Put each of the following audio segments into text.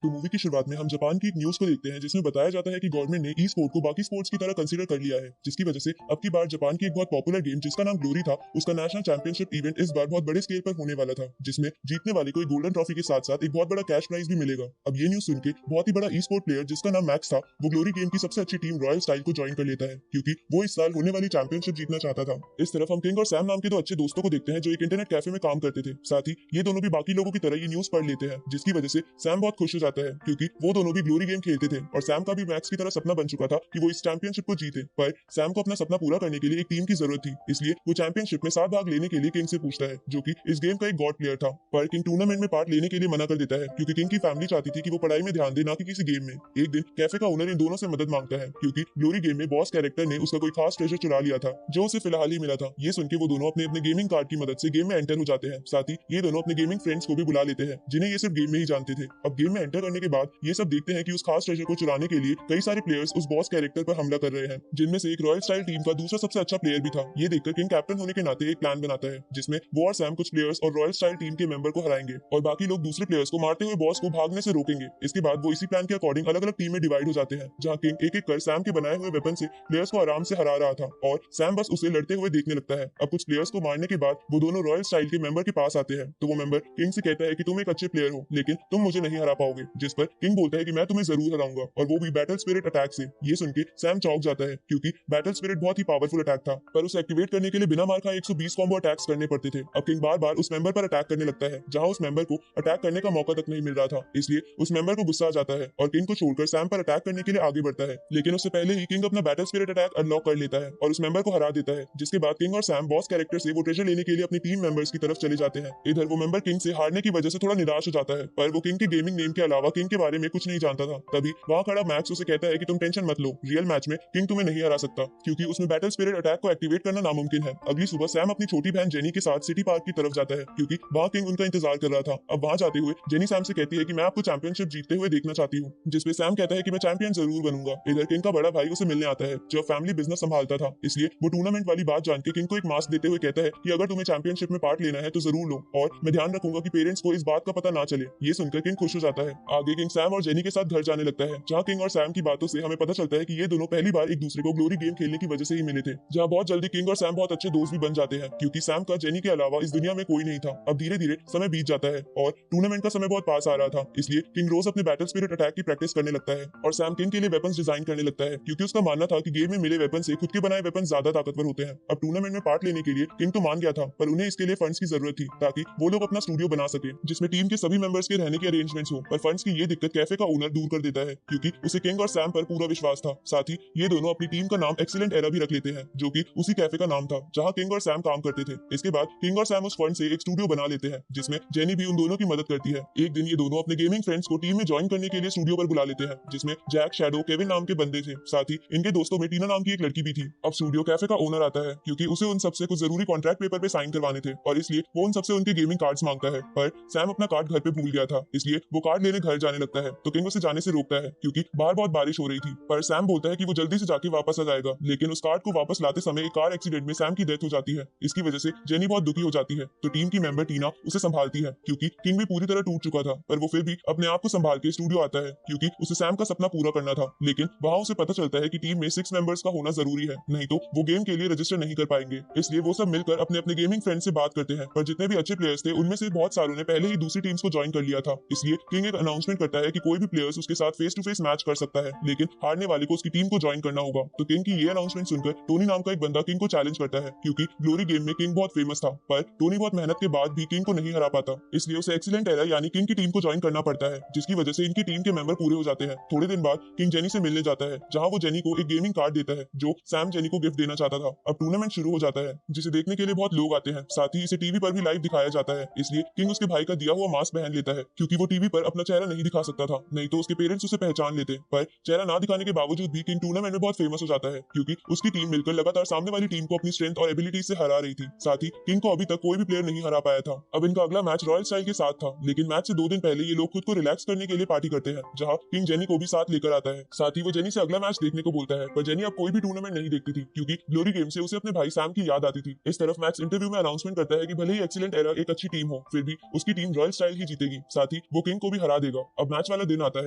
तो मूवी की शुरुआत में हम जापान की एक न्यूज को देखते हैं जिसमें बताया जाता है कि गवर्नमेंट ने ई स्पोर्ट को बाकी स्पोर्ट्स की तरह कंसीडर कर लिया है, जिसकी वजह से अब की बार जापान की एक बहुत पॉपुलर गेम जिसका नाम ग्लोरी था, उसका नेशनल चैंपियनशिप इवेंट इस बार बहुत बड़े स्केल पर होने वाला था, जिसमें जीतने वाले को एक गोल्डन ट्रॉफी के साथ साथ एक बहुत बड़ा कैश प्राइज भी मिलेगा। अब ये न्यूज सुन के बहुत ही बड़ा ई स्पोर्ट प्लेयर जिसका नाम मैक्स था, वो ग्लोरी गेम की सबसे अच्छी टीम रॉयल स्टाइल को ज्वाइन कर लेता है, क्योंकि वो इस साल होने वाली चैंपियनशिप जीतना चाहता था। इस तरफ हम किंग और सैम नाम के दो अच्छे दोस्तों को देखते हैं जो एक इंटरनेट कैफे में काम करते थे। साथ ही ये दोनों भी बाकी लोगों की तरह ये न्यूज पढ़ लेते हैं, जिसकी वजह से सैम बहुत खुश हो जाता है, क्योंकि वो दोनों भी ग्लोरी गेम खेलते थे और सैम का भी मैक्स की तरह सपना बन चुका था कि वो इस चैंपियनशिप को जीते। पर सैम को अपना सपना पूरा करने के लिए एक टीम की जरूरत थी, इसलिए वो चैंपियनशिप में 7 भाग लेने के लिए किंग से पूछता है, जो कि इस गेम का एक गॉड प्लेयर था। पर किंग टूर्नामेंट में पार्ट लेने के लिए मना कर देता है, क्योंकि किंग की फैमिली चाहती थी कि वो पढ़ाई में ध्यान दे, ना कि किसी गेम में। एक दिन कैफे का ओनर इन दोनों से मदद मांगता है, क्योंकि ग्लोरी गेम में बॉस कैरेक्टर ने उसका कोई खास ट्रेजर चुरा लिया था जो उसे फिलहाल ही मिला था। ये सुन के वो दोनों अपने अपने गेमिंग कार्ड की मदद से गेम में एंटर हो जाते हैं। साथ ही ये दोनों अपने गेमिंग फ्रेंड्स को भी बुला लेते हैं, जिन्हें ये सिर्फ गेम में ही जानते थे। अब गेम में एंटर करने के बाद ये सब देखते हैं कि उस खास ट्रेजर को चुराने के लिए कई सारे प्लेयर्स उस बॉस कैरेक्टर पर हमला कर रहे हैं, जिनमें से एक रॉयल स्टाइल टीम का दूसरा सबसे अच्छा प्लेयर भी था। ये देखकर किंग कैप्टन होने के नाते एक प्लान बनाता है, जिसमें वो और सैम कुछ प्लेयर्स और रॉयल स्टाइल टीम के मेंबर को हराएंगे और बाकी लोग दूसरे प्लेयर्स को मारते हुए बॉस को भागने से रोकेंगे। इसके बाद वो इसी प्लान के अकॉर्डिंग अलग अलग टीम में डिवाइड हो जाते हैं, जहाँ किंग एक एक कर सैम के बनाए हुए वेपन से प्लेयर्स को आराम से हरा रहा था और सैम बस उसे लड़ते हुए देखने लगता है। अब कुछ प्लेयर्स को मारने के बाद वो दोनों रॉयल स्टाइल के मेंबर के पास आते हैं, तो वो मेंबर किंग से कहता है कि तुम एक अच्छे प्लेयर हो, लेकिन तुम मुझे नहीं हरा पाओगे। जिस पर किंग बोलता है कि मैं तुम्हें जरूर हराऊंगा, और वो भी बैटल स्पिरिट अटैक से। ये सुन के सैम चौंक जाता है, क्योंकि बैटल स्पिरिट बहुत ही पावरफुल अटैक था, पर उसे एक्टिवेट करने के लिए बिना मार खाए 120 कॉम्बो अटैक्स करने पड़ते थे। अब किंग बार बार उस मेंबर पर अटैक करने लगता है, जहां उस मेंबर को अटैक करने का मौका तक नहीं मिल रहा था। इसलिए उस मेंबर को गुस्सा आ जाता है और किंग को छोड़कर सैम पर अटैक करने के लिए आगे बढ़ता है, लेकिन उससे पहले ही किंग अपना बैटल स्पिरिट अटैक अनलॉक कर लेता है और उस मेंबर को हरा देता है। जिसके बाद किंग और सैम बॉस कैरेक्टर से वो ट्रेजर लेने के लिए अपनी टीम मेंबर्स की तरफ चले जाते हैं। इधर वो मेंबर किंग से हारने की वजह से थोड़ा निराश हो जाता है, पर वो किंग के गेमिंग नेम के अलावा किंग के बारे में कुछ नहीं जानता था। तभी वहां खड़ा मैक्स उसे कहता है कि तुम टेंशन मत लो, रियल मैच में किंग तुम्हें नहीं हरा सकता, क्योंकि उसमें बैटल स्पिरिट अटैक को एक्टिवेट करना नामुमकिन है। अगली सुबह सैम अपनी छोटी बहन जेनी के साथ सिटी पार्क की तरफ जाता है, क्योंकि वहां किंग उनका इंतजार कर रहा था। अब वहां जाते हुए जेनी सैम से कहती है कि मैं आपको चैंपियनशिप जीतते हुए देखना चाहती हूँ, जिसपे सैम कहता है कि मैं चैंपियन जरूर बनूंगा। इधर किंग का बड़ा भाई उसे मिलने आता है, जो फैमिली बिजनेस संभालता था, इसलिए वो टूर्नामेंट वाली बात जान के किंग को एक मास्क देते हुए कहता है कि अगर तुम्हें चैंपियनशिप में पार्ट लेना है तो जरूर लो, और मैं ध्यान रखूंगा कि पेरेंट्स को इस बात का पता ना चले। ये सुनकर किंग खुश हो जाता है। आगे किंग सैम और जेनी के साथ घर जाने लगता है, जहाँ किंग और सैम की बातों से हमें पता चलता है कि ये दोनों पहली बार एक दूसरे को ग्लोरी गेम खेलने की वजह से ही मिले थे, जहाँ बहुत जल्दी किंग और सैम बहुत अच्छे दोस्त भी बन जाते हैं, क्योंकि सैम का जेनी के अलावा इस दुनिया में कोई नहीं था। अब धीरे धीरे समय बीत जाता है और टूर्नामेंट का समय बहुत पास आ रहा था, इसलिए किंग रोज अपने बैटल स्पिरिट अटैक की प्रैक्टिस करने लगता है और सैम किंग के लिए वेपन्स डिजाइन करने लगता है, क्योंकि उसका मानना था कि गेम में मिले वेपन से खुद के बनाए वेपन ज्यादा ताकतवर होते हैं। अब टूर्नामेंट में पार्ट लेने के लिए किंग तो मान गया था, पर उन्हें इसके लिए फंड्स की जरूरत थी, ताकि वो लोग अपना स्टूडियो बना सके जिसमें टीम के सभी मेंबर्स के रहने के अरेंजमेंट्स हो। पर फंड्स की ये दिक्कत कैफे का ओनर दूर कर देता है, क्योंकि उसे किंग और सैम पर पूरा विश्वास था। साथ ही ये दोनों अपनी टीम का नाम एक्सीलेंट एरा भी रख लेते हैं, जो कि उसी कैफे का नाम था जहां किंग और सैम काम करते थे। इसके बाद किंग और सैम उस फंड से एक स्टूडियो बना लेते हैं, जिसमें जेनी भी उन दोनों की मदद करती है। एक दिन ये दोनों अपने गेमिंग फ्रेंड्स को टीम में ज्वाइन करने के लिए स्टूडियो पर बुला लेते हैं, जिसमें जैक, शैडो, केविन नाम के बंदे थे। साथ ही इनके दोस्तों में टीना नाम की एक लड़की भी थी। अब स्टूडियो कैफे का ओनर आता है, क्योंकि उसे उन सबसे कुछ जरूरी कॉन्ट्रैक्ट पेपर पे साइन करवाने थे, और इसलिए वो उन सबसे उनके गेमिंग कार्ड्स मांगता है। पर सैम अपना कार्ड घर पे भूल गया था, इसलिए वो कार्ड लेने घर जाने लगता है, तो किंग उसे जाने से रोकता है, क्योंकि बाहर बहुत बारिश हो रही थी। पर सैम बोलता है कि वो जल्दी से जाके वापस आ जाएगा, लेकिन उस कार्ड को वापस लाते समय एक कार एक्सीडेंट में सैम की डेथ हो जाती है। इसकी वजह से जेनी बहुत दुखी हो जाती है, तो टीम की मेंबर टीना उसे संभालती है, क्योंकि किंग भी पूरी तरह टूट चुका था, पर वो फिर भी अपने आप को संभाल के स्टूडियो आता है, क्योंकि उसे सैम का सपना पूरा करना था। लेकिन वहां उसे पता चलता है कि टीम में 6 मेंबर्स का होना जरूरी है, नहीं तो वो गेम के लिए रजिस्टर नहीं कर पाएंगे। इसलिए वो सब मिलकर अपने अपने गेमिंग फ्रेंड से बात करते हैं, पर जितने भी अच्छे प्लेयर्स थे उनमें से बहुत सारों ने पहले ही दूसरी टीम्स को ज्वाइन कर लिया था। इसलिए किंग एक अनाउंसमेंट करता है कि कोई भी प्लेयर्स उसके साथ फेस टू फेस मैच कर सकता है, लेकिन हारने वाले को उसकी टीम को ज्वाइन करना होगा। तो किंग की ये अनाउंसमेंट सुनकर टोनी नाम का एक बंदा किंग को चैलेंज करता है, क्योंकि ग्लोरी गेम में किंग बहुत फेमस था, पर टोनी बहुत मेहनत के बाद भी किंग को नहीं हरा पाता, इसलिए उसे एक्सीलेंट एरा यानी किंग की टीम को ज्वाइन करना पड़ता है, जिसकी वजह से इनकी टीम के मेंबर पूरे हो जाते हैं। थोड़े दिन बाद किंग जेनी से मिलने जाता है, जहां वो जेनी को एक गेमिंग कार्ड देता है, जो सैम जेनी को गिफ्ट देना चाहता था। अब टूर्नामेंट शुरू हो जाता है, जिसे देखने के लिए बहुत लोग आते हैं। साथ ही इसे टीवी पर भी लाइव दिखाया जाता है, इसलिए किंग उसके भाई का दिया हुआ मास्क पहन लेता है, क्योंकि वो टीवी पर अपना चेहरा नहीं दिखा सकता था, नहीं तो उसके पेरेंट्स उसे पहचान लेते। पर चेहरा ना दिखाने के बावजूद भी किंग टूर्नामेंट में बहुत फेमस हो जाता है, क्योंकि उसकी टीम मिलकर लगातार सामने वाली टीम को अपनी स्ट्रेंथ और एबिलिटी से हरा रही थी। साथ ही किंग को अभी तक कोई भी प्लेयर नहीं हरा पाया था। अब इनका अगला मैच रॉयल स्टाइल के साथ था, लेकिन मैच से 2 दिन पहले ये लोग खुद को रिलैक्स करने के लिए पार्टी करते हैं, जहां किंग जेनी को भी साथ लेकर आता है। साथ ही वो जेनी से अगला मैच देखने को बोलता है, पर जेनी अब कोई भी टूर्नामेंट नहीं देखती थी, क्योंकि ग्लोरी गेम से उसे अपने भाई सैम की याद आती थी। इस तरफ मैक्स इंटरव्यू में अनाउंसमेंट करता है कि भले ही एक्सीलेंट एरा एक अच्छी टीम हो, फिर भी उसकी टीम रॉयल स्टाइल ही जीतेगी। साथ ही वो किंग को भी हरा देगा। अब मैच वाला दिन आता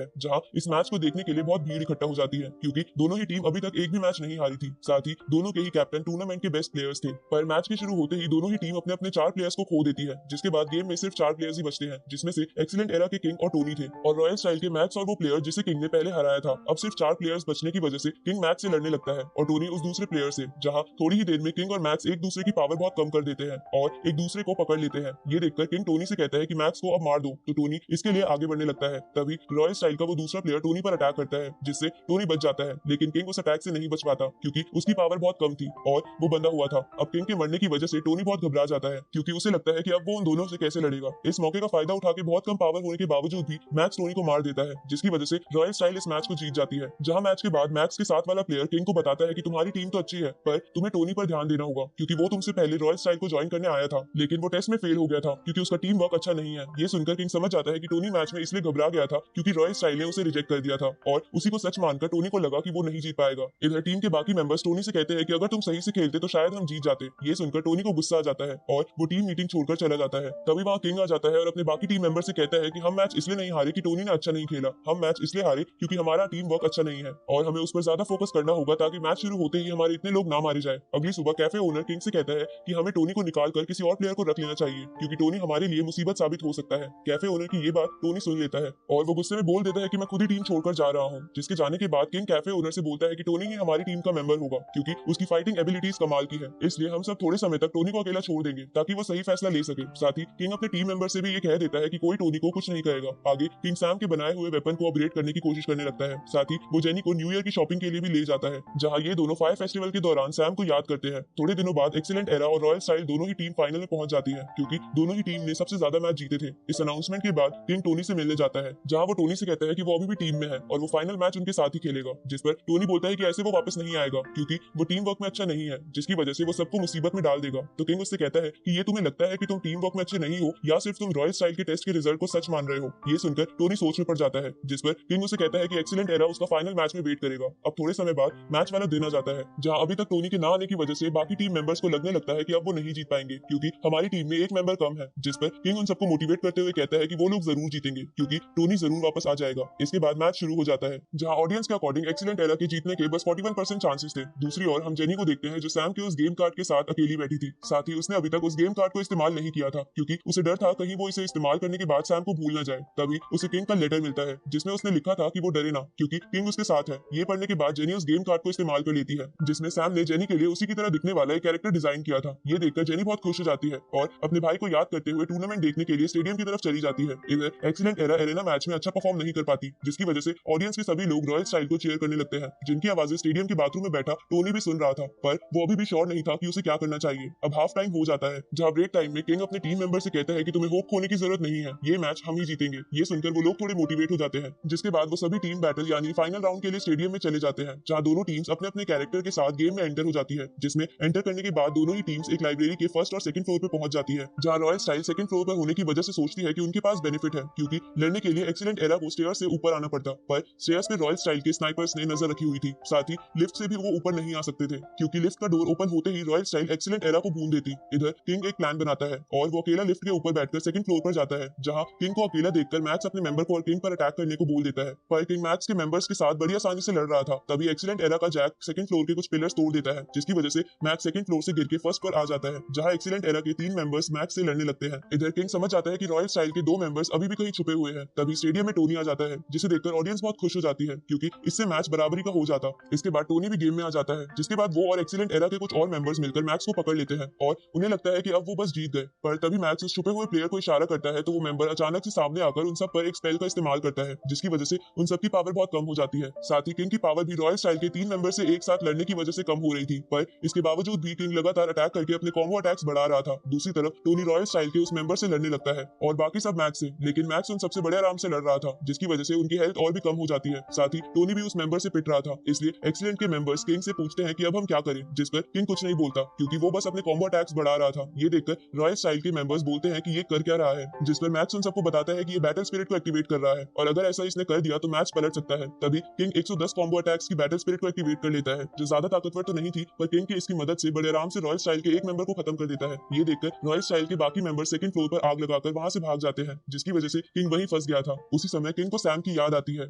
है जहां इस मैच को देखने के लिए बहुत भीड़ इकट्ठा हो जाती है क्योंकि दोनों ही टीम अभी तक एक भी मैच नहीं हारी थी। साथ ही दोनों के ही कैप्टन टूर्नामेंट के बेस्ट प्लेयर्स थे। पर मैच के शुरू होते ही दोनों ही टीम अपने अपने 4 प्लेयर्स को खो देती है, जिसके बाद गेम में सिर्फ 4 प्लेयर्स ही बचते हैं, जिसमें से एक्सीलेंट एरा के किंग और टोनी थे और रॉयल स्टाइल के मैक्स और वो प्लेयर जिसे किंग ने पहले हराया था। अब सिर्फ 4 प्लेयर्स बचने की वजह से किंग मैक्स से लड़ने लगता है और टोनी उस दूसरे प्लेयर से, जहां थोड़ी ही देर में किंग और मैक्स एक दूसरे की पावर बहुत कम कर देते हैं और एक दूसरे को पकड़ लेते हैं। ये देखकर किंग टोनी से कहता है कि मैक्स को अब मार दो, तो टोनी इसके लिए आगे बढ़ने लगता है। तभी रॉयल स्टाइल का वो दूसरा प्लेयर टोनी पर अटैक करता है, जिससे टोनी बच जाता है, लेकिन किंग उस अटैक से नहीं बच पाता क्योंकि उसकी पावर बहुत कम थी और वो बंधा हुआ था। अब किंग के मरने की वजह से टोनी बहुत घबरा जाता है क्योंकि उसे लगता है कि अब वो उन दोनों से कैसे लड़ेगा। इस मौके का फायदा उठा के बहुत कम पावर होने के बावजूद भी मैक्स टोनी को मार देता है, जिसकी वजह से रॉयल स्टाइल इस मैच को जीत जाती है। जहां मैच के बाद मैक्स के साथ वाला प्लेयर किंग को बताता है कि तुम्हारी टीम तो अच्छी है, पर तुम्हें टोनी पर ध्यान देना होगा क्योंकि वो तुमसे पहले रॉयल स्टाइल को ज्वाइन करने आया था, लेकिन वो टेस्ट में फेल हो गया था क्योंकि उसका टीम वर्क अच्छा नहीं है। ये सुनकर किंग समझ जाता है कि टोनी मैच में इसलिए घबरा गया था क्योंकि रॉयल स्टाइल ने उसे रिजेक्ट कर दिया था और उसी को सच मानकर टोनी को लगा कि वो नहीं जीत पाएगा। इधर टीम के बाकी मेंबर्स टोनी से कहते हैं कि अगर तुम सही से खेलते तो शायद हम जीत जाते। ये सुनकर टोनी को गुस्सा आ जाता है और वो टीम मीटिंग छोड़कर चला जाता है। तभी वहाँ किंग आ जाता है और अपने बाकी टीम मेंबर से कहता है कि हम मैच इसलिए नहीं हारे कि टोनी ने अच्छा नहीं खेला, हम मैच इसलिए हारे क्योंकि हमारा टीम वर्क अच्छा नहीं है और हमें उस पर ज्यादा फोकस करना होगा ताकि मैच शुरू होते ही हमारे इतने लोग ना मारे जाए। अगली सुबह कैफे ओनर किंग से कहता है कि हमें टोनी को निकाल कर किसी और प्लेयर को रख लेना चाहिए क्योंकि टोनी हमारे लिए मुसीबत साबित हो सकता है। कैफे ओनर की ये बात टोनी सुन लेता है और वो गुस्से में बोल देता है कि मैं खुद ही टीम छोड़कर जा रहा हूँ। जिसके जाने के बाद किंग कैफे ओनर से बोलता है कि टोनी ही हमारी टीम का मेंबर होगा क्योंकि उसकी फाइटिंग एबिलिटीज कमाल की है, इसलिए हम सब थोड़े समय तक टोनी को अकेला छोड़ देंगे ताकि वो सही फैसला ले सके। साथ ही किंग अपने टीम मेंबर से भी ये कह देता है कि कोई टोनी को कुछ नहीं कहेगा। आगे किंग सैम के बनाए हुए वेपन को अपग्रेड करने की कोशिश करने लगता है। साथ ही वो जेनी को न्यू ईयर की शॉपिंग के लिए भी ले जाता है, जहां ये दोनों फायर फेस्टिवल के दौरान सैम को याद करते हैं। थोड़े दिनों बाद एक्सीलेंट एरा और रॉयल स्टाइल दोनों ही टीम फाइनल में पहुंच जाती है क्योंकि दोनों ही टीम ने सबसे ज्यादा मैच जीते थे। इस अनाउंसमेंट के बाद किंग टोनी से मिलने जाता है, जहां वो टोनी से कहता है कि वो अभी भी टीम में है और वो फाइनल मैच उनके साथ ही खेलेगा। जिस पर टोनी बोलता है कि ऐसे वो वापस नहीं आएगा क्योंकि वो टीम वर्क में अच्छा नहीं है, जिसकी वजह से वो सबको मुसीबत में डाल देगा। तो किंग उससे कहता है कि ये तुम्हें लगता है कि तुम टीम वर्क में अच्छे नहीं हो या सिर्फ तुम रॉयल स्टाइल के टेस्ट के रिजल्ट को सच मान रहे हो। ये सुनकर टोनी सोच में पड़ जाता है, जिस पर किंग उसे कहता है कि एक्सीलेंट एरा उसका फाइनल मैच में वेट करेगा। अब थोड़े समय बाद मैच वाला दिन आ जाता है, जहां अभी तक टोनी के ना आने की वजह से बाकी टीम मेंबर्स को लगने लगता है कि अब वो नहीं जीत पाएंगे क्योंकि हमारी टीम में एक मेंबर कम है। जिस पर किंग उन सबको मोटिवेट करते हुए कहता है कि वो लोग जरूर जीतेंगे क्योंकि टोनी जरूर वापस आ जाएगा। इसके बाद मैच शुरू हो जाता है, जहां ऑडियंस के अकॉर्डिंग एक्सीलेंट एरा के जीतने के बस 41% चांसेस थे। दूसरी ओर हम जेनी को देखते हैं जो सैम के उस गेम कार्ड के साथ अकेली बैठी थी। साथ ही उसने अभी तक उस गेम कार्ड को इस्तेमाल नहीं किया था क्योंकि उसे डर था कहीं वो इसे इस्तेमाल करने के बाद सैम को भूल न जाए। तभी उसे किंग का लेटर मिलता है जिसमें उसने लिखा था कि वो डरे ना क्योंकि किंग उसके साथ है। ये पढ़ने के बाद जेनी उस गेम कार्ड को इस्तेमाल कर लेती है, जिसमें सैम ने जेनी के लिए उसी की तरह दिखने वाला एक कैरेक्टर डिजाइन किया था। ये देखकर जेनी बहुत खुश हो जाती है और अपने भाई को याद करते हुए टूर्नामेंट देखने के लिए स्टेडियम की तरफ चली जाती है। इधर एक्सीलेंट एरा एरेना मैच में अच्छा परफॉर्म नहीं कर पाती, जिसकी वजह से ऑडियंस के सभी लोग रॉयल स्टाइल को चीयर करने लगते हैं, जिनकी आवाजें स्टेडियम के बाथरूम में बैठा टोनी भी सुन रहा था, पर वो अभी भी श्योर नहीं था कि उसे क्या करना चाहिए। अब हाफ टाइम हो जाता है, जहां ब्रेक टाइम में किंग अपने टीम मेंबर से कहता है कि तुम्हें होप खोने की जरूरत नहीं है, ये मैच हम ही जीतेंगे। ये सुनकर वो लोग थोड़े मोटिवेट हो जाते हैं, जिसके बाद वो सभी टीम बैटल यानी फाइनल राउंड के लिए स्टेडियम में चले जाते हैं, जहां दोनों टीम्स अपने अपने कैरेक्टर के साथ गेम में एंटर हो जाती है, जिसमें एंटर करने के बाद दोनों ही टीम्स एक लाइब्रेरी के फर्स्ट और सेकंड फ्लोर पे पहुंच जाती है, जहां रॉयल स्टाइल सेकंड फ्लोर पर होने की वजह से सोचती है कि उनके पास बेनिफिट है क्योंकि लड़ने के लिए एक्सीलेंट एरा को स्टेयर्स से ऊपर आना पड़ता, पर स्टेयर्स पे रॉयल स्टाइल के स्नाइपर्स ने नजर रखी हुई थी। साथ ही लिफ्ट से भी वो ऊपर नहीं आ सकते थे क्योंकि लिफ्ट का डोर ओपन होते ही रॉयल स्टाइल एक्सीलेंट एरा को भून देती। इधर किंग एक प्लान बनाता है और वो अकेला लिफ्ट के ऊपर बैठकर सेकंड फ्लोर पर जाता है, जहां किंग को अकेला देखकर मैक्स अपने मेंबर को और किंग पर अटैक करने को बोल देता है, पर किंग मैक्स के मेंबर्स के साथ बड़ी आसानी से लड़ रहा था। तभी एक्सीलेंट एरा का जैक सेकंड फ्लोर के कुछ पिलर्स तोड़ देता है, जिसकी वजह से मैक्स सेकंड फ्लोर से गिर के फर्स्ट पर आ जाता है, जहां एक्सीलेंट एरा के 3 मेंबर्स मैक्स से लड़ने लगते हैं। इधर किंग समझ जाता है कि रॉयल स्टाइल के 2 मेंबर्स अभी भी कहीं छुपे हुए हैं। तभी स्टेडियम में टोनी आ जाता है, जिसे देखकर ऑडियंस बहुत खुश हो जाती है क्योंकि इससे मैच बराबरी का हो जाता। इसके बाद टोनी भी गेम में आ जाता है, जिसके बाद वो और एक्सीलेंट एरा के कुछ और मेंबर्स मिलकर मैक्स को पकड़ लेते हैं और उन्हें लगता है कि अब वो बस जीत गए। पर तभी मैक्स उस छुपे हुए प्लेयर को इशारा करता है तो वो मेंबर अचानक से सामने आकर उन सब पर एक स्पेल का इस्तेमाल करता है, जिसकी वजह से उन सब की पावर बहुत कम हो जाती है। साथ ही किंग की पावर भी रॉयल स्टाइल के 3 मेंबर से एक साथ लड़ने की वजह से कम हो रही थी, पर इसके बावजूद भी किंग लगातार अटैक करके अपने कॉम्बो अटैक्स बढ़ा रहा था। दूसरी तरफ टोनी रॉयल स्टाइल के उस मेंबर से लड़ने लगता है और बाकी सब मैक्स से, लेकिन मैक्स उन सबसे बड़े आराम से लड़ रहा था, जिसकी वजह से उनकी हेल्थ और भी कम हो जाती है। साथ ही टोनी भी उस मेंबर से पिट रहा था, इसलिए एक्सीलेंट के मेंबर्स किंग से पूछते हैं कि अब हम क्या करें, जिस पर किंग कुछ नहीं बोलता क्योंकि वो बस अपने कॉम्बो अटैक्स बढ़ा रहा था। ये देखकर रॉयल स्टाइल के मेंबर्स बोलते हैं कि ये कर क्या रहा है, जिस पर मैक्स उन सबको बताता है कि ये बैटल स्पिरिट को एक्टिवेट कर रहा है और अगर ऐसा इसने कर दिया तो मैच पलट सकता है। तभी किंग 110 कॉम्बो अटैक्स की बैटल स्पिरिट को एक्टिवेट कर लेता है, जो ज्यादा ताकतवर तो नहीं थी, पर किंग की इसकी मदद से बड़े आराम से रॉयल स्टाइल के एक मेंबर को खत्म कर देता है। ये देखकर रॉयल स्टाइल के बाकी मेंबर सेकंड फ्लोर पर आग लगाकर वहां से भाग जाते हैं, जिसकी वजह से किंग वहीं फंस गया था। उसी समय किंग को सैम की याद आती है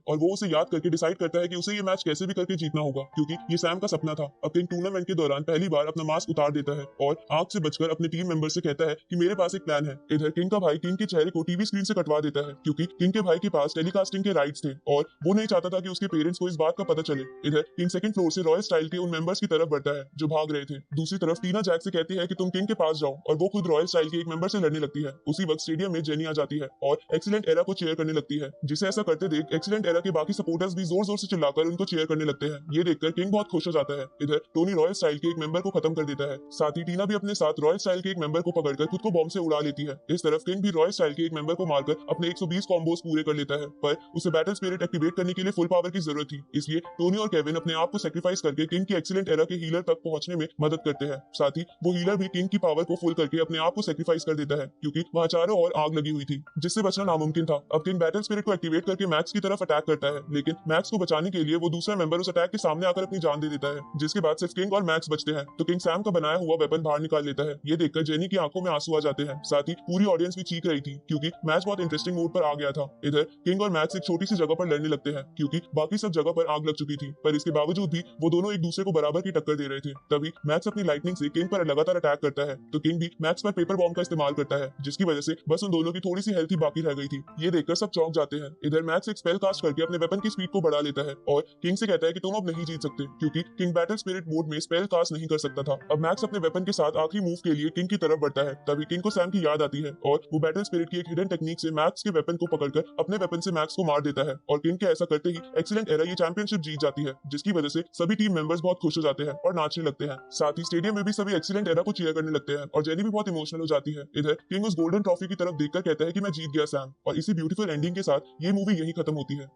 और वो उसे याद करके डिसाइड करता है कि उसे ये मैच कैसे भी करके जीतना होगा, क्योंकि ये सैम का सपना था। अब किंग टूर्नामेंट के दौरान पहली बार अपना मास्क उतार देता है और आग से बचकर अपने टीम मेंबर से कहता है कि मेरे पास एक प्लान है। इधर किंग का भाई किंग के चेहरे को टीवी स्क्रीन से कटवा देता है, क्योंकि किंग के भाई के पास टेलीकास्टिंग के राइट्स थे और वो नहीं चाहता था कि उसके पेरेंट्स को इस बात का पता चले। इधर किंग सेकंड फ्लोर से रॉयल स्टाइल के उन मेंबर्स की तरफ बढ़ता है जो भाग रहे थे। दूसरी तरफ टीना जैक से कहती है कि तुम किंग के पास जाओ और वो खुद रॉयल स्टाइल के एक मेंबर से लड़ने लगती है। उसी वक्त स्टेडियम में जेनी आ जाती है और एक्सीलेंट एरा को चेयर करने लगती है, जिसे ऐसा करते देख एक्सीलेंट एरा के बाकी सपोर्टर्स भी जोर जोर से चिल्लाकर उनको चेयर करने लगते हैं। ये देखकर किंग बहुत खुश हो जाता है। इधर टोनी रॉयल स्टाइल के एक मेंबर को खत्म कर देता है, साथ ही टीना भी अपने साथ रॉयल स्टाइल के एक मेंबर को पकड़कर खुद को बॉम्ब से उड़ा लेती है। इस तरफ किंग भी रॉयल स्टाइल के एक मेंबर को मारकर अपने 120 कॉम्बोज पूरे कर लेता है, पर उसे बैटल स्पिरिट एक्टिवेट करने के लिए फुल पावर की जरूरत थी, इसलिए टोनी और केविन अपने आप को सेक्रीफाइस करके किंग की एक्सीलेंट एरा के हीलर तक पहुंचने में मदद करते हैं। साथ ही वो हीलर भी किंग की पावर को फुल करके अपने आप को सेक्रीफाइस कर देता है, क्योंकि वहां चारों ओर आग लगी हुई थी जिससे बचना नामुमकिन था। अब किंग बैटल स्पिरिट को एक्टिवेट करके मैक्स की तरफ अटैक करता है, लेकिन मैक्स को बचाने के लिए वो दूसरा मेंबर उस अटैक के सामने आकर अपनी जान दे देता है, जिसके बाद सिर्फ किंग और मैक्स बचते हैं। तो किंग सैम का बनाया हुआ वेपन बाहर निकाल लेता है। ये देखकर जेनी की आंखों में आंसू आ जाते हैं, साथ ही पूरी ऑडियंस भी चीख रही थी, क्योंकि मैच बहुत इंटरेस्टिंग मूड पर आ गया था। इधर किंग और मैक्स एक छोटी सी जगह पर लड़ने लगते हैं, क्योंकि बाकी सब जगह पर आग लग चुकी थी, पर इसके बावजूद भी वो दोनों एक दूसरे को बराबर की टक्कर दे रहे थे। तभी मैक्स अपनी लाइटनिंग से किंग पर लगातार अटैक करता है, तो किंग भी मैक्स पर पेपर बॉम्ब का इस्तेमाल करता है, जिसकी वजह से बस उन दोनों की थोड़ी सी हेल्थ ही बाकी रह गई थी। ये देखकर सब चौंक जाते हैं। इधर मैक्स एक स्पेल कास्ट करके अपने वेपन की स्पीड को बढ़ा लेता है और किंग से कहता है कि तुम अब नहीं जीत सकते, क्योंकि किंग बैटल स्पिरिट मोड में स्पेल कास्ट नहीं कर सकता था। अब मैक्स अपने वेपन के साथ आखिरी मूव के लिए किंग की तरफ बढ़ता है। तभी किंग को सैम की याद आती है और वो बैटल स्पिरिट की एक हिडन टेक्निक से मैक्स के वेपन को पकड़कर अपने वेपन से मैक्स को मार देता है और किंग के ऐसा करते ही एक्सीलेंट एरा ये चैंपियनशिप जीत जाती है, जिसकी वजह से सभी टीम मेंबर्स बहुत खुश हो जाते हैं और नाचने लगते हैं। साथ ही स्टेडियम में भी सभी एक्सीलेंट एरा को चीयर करने लगते हैं और जेनी भी बहुत इमोशनल हो जाती है। इधर किंग उस गोल्डन ट्रॉफी की तरफ देखकर कहता है कि मैं जीत गया सैम, और इसी ब्यूटीफुल एंडिंग के साथ ये मूवी यही खत्म होती है।